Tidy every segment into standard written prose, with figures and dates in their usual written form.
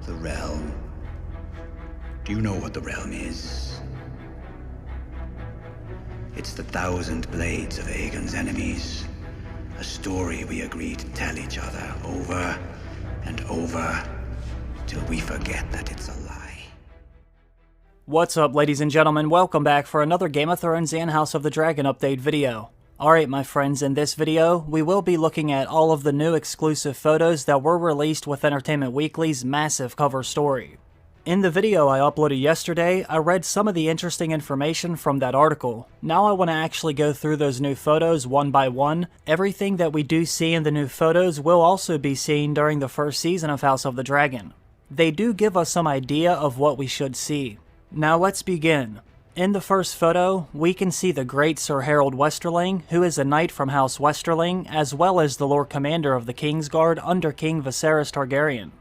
The realm. Do you know what the realm is? It's the 1,000 blades of Aegon's enemies. A story we agreed to tell each other over and over till we forget that it's a lie. What's up, ladies and gentlemen? Welcome back for another Game of Thrones and House of the Dragon update video. Alright my friends, in this video, we will be looking at all of the new exclusive photos that were released with Entertainment Weekly's massive cover story. In the video I uploaded yesterday, I read some of the interesting information from that article. Now I want to actually go through those new photos one by one. Everything that we do see in the new photos will also be seen during the first season of House of the Dragon. They do give us some idea of what we should see. Now let's begin. In the first photo, we can see the great Sir Harold Westerling, who is a knight from House Westerling, as well as the Lord Commander of the Kingsguard under King Viserys Targaryen.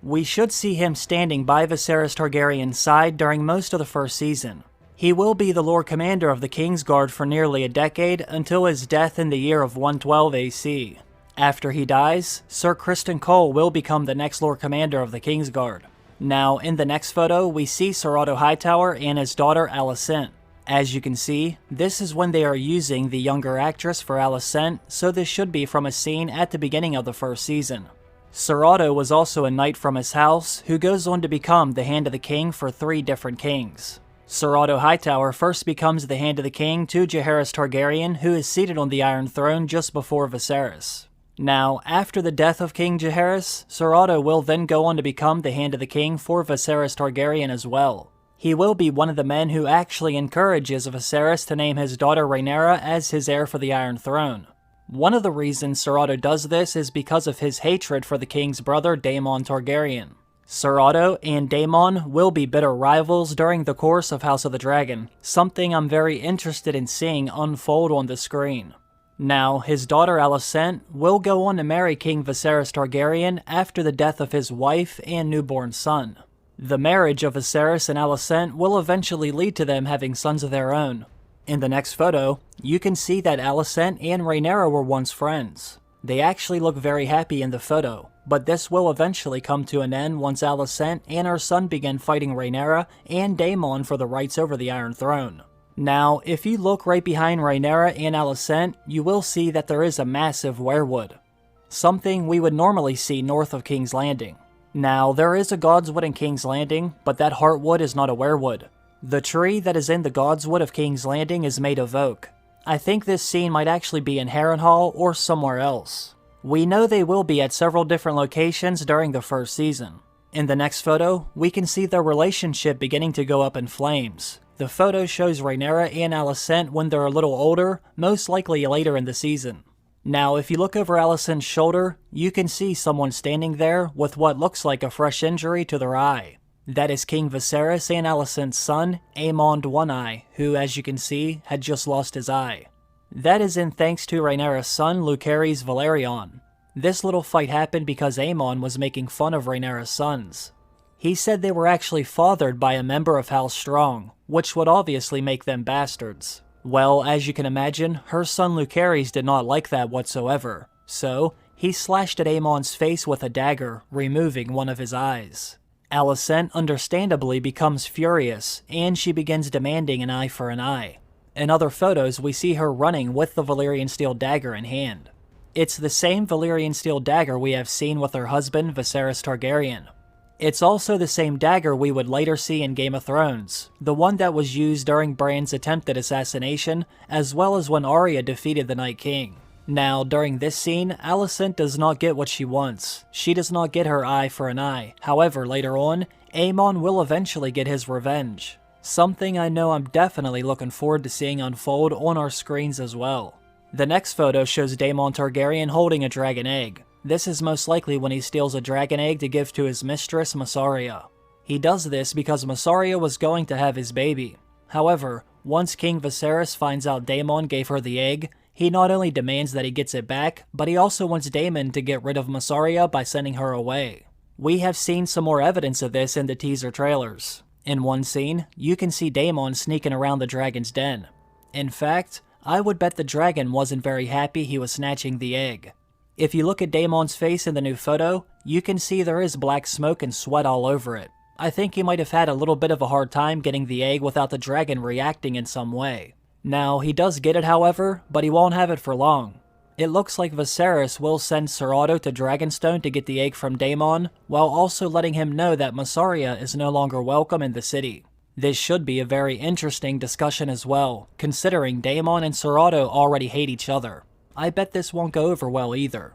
We should see him standing by Viserys Targaryen's side during most of the first season. He will be the Lord Commander of the Kingsguard for nearly a decade until his death in the year of 112 AC. After he dies, Sir Criston will become the next Lord Commander of the Kingsguard. Now, in the next photo, we see Sir Otto Hightower and his daughter Alicent. As you can see, this is when they are using the younger actress for Alicent, so this should be from a scene at the beginning of the first season. Sir Otto was also a knight from his house, who goes on to become the Hand of the King for 3 different kings. Sir Otto Hightower first becomes the Hand of the King to Jaehaerys Targaryen, who is seated on the Iron Throne just before Viserys. Now, after the death of King Jaehaerys, Sir Otto will then go on to become the Hand of the King for Viserys Targaryen as well. He will be one of the men who actually encourages Viserys to name his daughter Rhaenyra as his heir for the Iron Throne. One of the reasons Sir Otto does this is because of his hatred for the king's brother Daemon Targaryen. Sir Otto and Daemon will be bitter rivals during the course of House of the Dragon, something I'm very interested in seeing unfold on the screen. Now, his daughter Alicent will go on to marry King Viserys Targaryen after the death of his wife and newborn son. The marriage of Viserys and Alicent will eventually lead to them having sons of their own. In the next photo, you can see that Alicent and Rhaenyra were once friends. They actually look very happy in the photo, but this will eventually come to an end once Alicent and her son begin fighting Rhaenyra and Daemon for the rights over the Iron Throne. Now, if you look right behind Rhaenyra and Alicent, you will see that there is a massive weirwood. Something we would normally see north of King's Landing. Now, there is a Godswood in King's Landing, but that Heartwood is not a weirwood. The tree that is in the Godswood of King's Landing is made of oak. I think this scene might actually be in Harrenhal or somewhere else. We know they will be at several different locations during the first season. In the next photo, we can see their relationship beginning to go up in flames. The photo shows Rhaenyra and Alicent when they're a little older, most likely later in the season. Now, if you look over Alicent's shoulder, you can see someone standing there with what looks like a fresh injury to their eye. That is King Viserys and Alicent's son, Aemond One Eye, who, as you can see, had just lost his eye. That is in thanks to Rhaenyra's son, Lucerys Velaryon. This little fight happened because Aemon was making fun of Rhaenyra's sons. He said they were actually fathered by a member of House Strong, which would obviously make them bastards. Well, as you can imagine, her son Lucerys did not like that whatsoever, so he slashed at Aemon's face with a dagger, removing one of his eyes. Alicent understandably becomes furious, and she begins demanding an eye for an eye. In other photos, we see her running with the Valyrian steel dagger in hand. It's the same Valyrian steel dagger we have seen with her husband Viserys Targaryen. It's also the same dagger we would later see in Game of Thrones, the one that was used during Bran's attempted assassination, as well as when Arya defeated the Night King. Now, during this scene, Alicent does not get what she wants. She does not get her eye for an eye. However, later on, Aemon will eventually get his revenge. Something I know I'm definitely looking forward to seeing unfold on our screens as well. The next photo shows Daemon Targaryen holding a dragon egg. This is most likely when he steals a dragon egg to give to his mistress, Mysaria. He does this because Mysaria was going to have his baby. However, once King Viserys finds out Daemon gave her the egg, he not only demands that he gets it back, but he also wants Daemon to get rid of Mysaria by sending her away. We have seen some more evidence of this in the teaser trailers. In one scene, you can see Daemon sneaking around the dragon's den. In fact, I would bet the dragon wasn't very happy he was snatching the egg. If you look at Daemon's face in the new photo, you can see there is black smoke and sweat all over it. I think he might have had a little bit of a hard time getting the egg without the dragon reacting in some way. Now, he does get it however, but he won't have it for long. It looks like Viserys will send Sir Otto to Dragonstone to get the egg from Daemon, while also letting him know that Mysaria is no longer welcome in the city. This should be a very interesting discussion as well, considering Daemon and Sir Otto already hate each other. I bet this won't go over well either.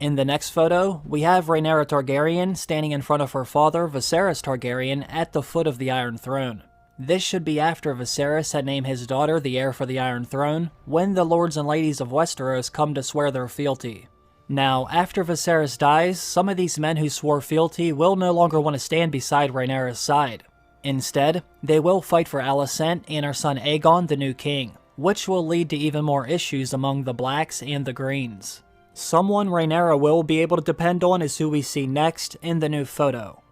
In the next photo, we have Rhaenyra Targaryen standing in front of her father, Viserys Targaryen, at the foot of the Iron Throne. This should be after Viserys had named his daughter the heir for the Iron Throne, when the lords and ladies of Westeros come to swear their fealty. Now, after Viserys dies, some of these men who swore fealty will no longer want to stand beside Rhaenyra's side. Instead, they will fight for Alicent and her son Aegon, the new king, which will lead to even more issues among the Blacks and the Greens. Someone Rhaenyra will be able to depend on is who we see next in the new photo.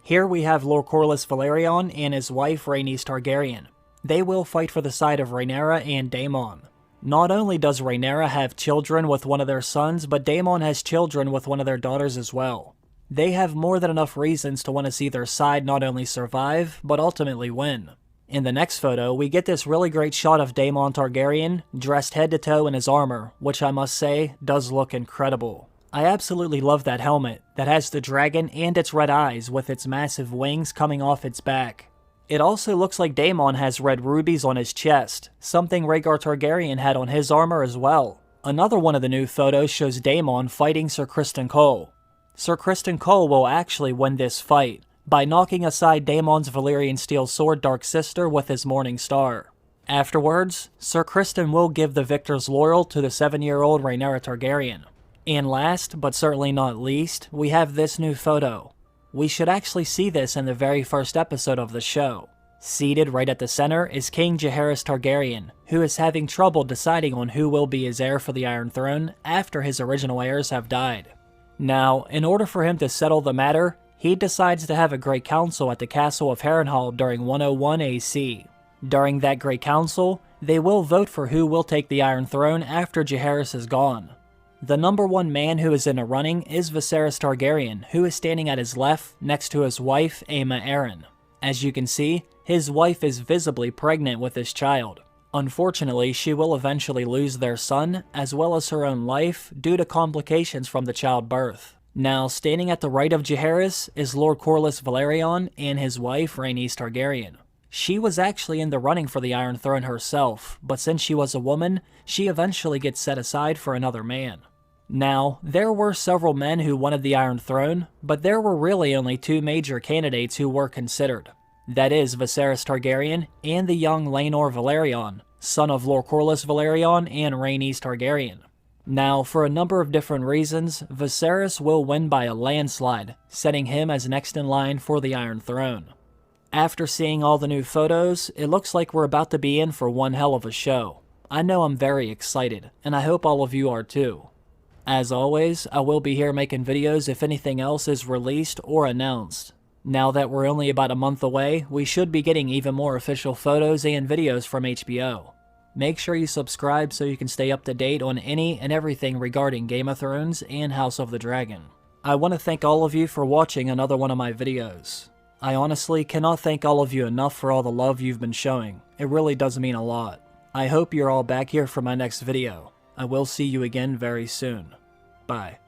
Here we have Lord Corlys Velaryon and his wife Rhaenys Targaryen. They will fight for the side of Rhaenyra and Daemon. Not only does Rhaenyra have children with one of their sons, but Daemon has children with one of their daughters as well. They have more than enough reasons to want to see their side not only survive, but ultimately win. In the next photo, we get this really great shot of Daemon Targaryen, dressed head to toe in his armor, which I must say, does look incredible. I absolutely love that helmet, that has the dragon and its red eyes with its massive wings coming off its back. It also looks like Daemon has red rubies on his chest, something Rhaegar Targaryen had on his armor as well. Another one of the new photos shows Daemon fighting Sir Criston Cole. Sir Criston Cole will actually win this fight, by knocking aside Daemon's Valyrian steel sword Dark Sister with his Morning Star. Afterwards, Sir Criston will give the victor's laurel to the 7-year-old Rhaenyra Targaryen. And last, but certainly not least, we have this new photo. We should actually see this in the very first episode of the show. Seated right at the center is King Jaehaerys Targaryen, who is having trouble deciding on who will be his heir for the Iron Throne after his original heirs have died. Now, in order for him to settle the matter, he decides to have a great council at the castle of Harrenhal during 101 AC. During that great council, they will vote for who will take the Iron Throne after Jaehaerys is gone. The number one man who is in a running is Viserys Targaryen, who is standing at his left next to his wife, Aemma Arryn. As you can see, his wife is visibly pregnant with his child. Unfortunately, she will eventually lose their son, as well as her own life, due to complications from the childbirth. Now, standing at the right of Jaehaerys is Lord Corlys Velaryon and his wife, Rhaenys Targaryen. She was actually in the running for the Iron Throne herself, but since she was a woman, she eventually gets set aside for another man. Now, there were several men who wanted the Iron Throne, but there were really only two major candidates who were considered. That is Viserys Targaryen and the young Laenor Velaryon, son of Lord Corlys Velaryon and Rhaenys Targaryen. Now, for a number of different reasons, Viserys will win by a landslide, setting him as next in line for the Iron Throne. After seeing all the new photos, it looks like we're about to be in for one hell of a show. I know I'm very excited, and I hope all of you are too. As always, I will be here making videos if anything else is released or announced. Now that we're only about a month away, we should be getting even more official photos and videos from HBO. Make sure you subscribe so you can stay up to date on any and everything regarding Game of Thrones and House of the Dragon. I want to thank all of you for watching another one of my videos. I honestly cannot thank all of you enough for all the love you've been showing. It really does mean a lot. I hope you're all back here for my next video. I will see you again very soon. Bye.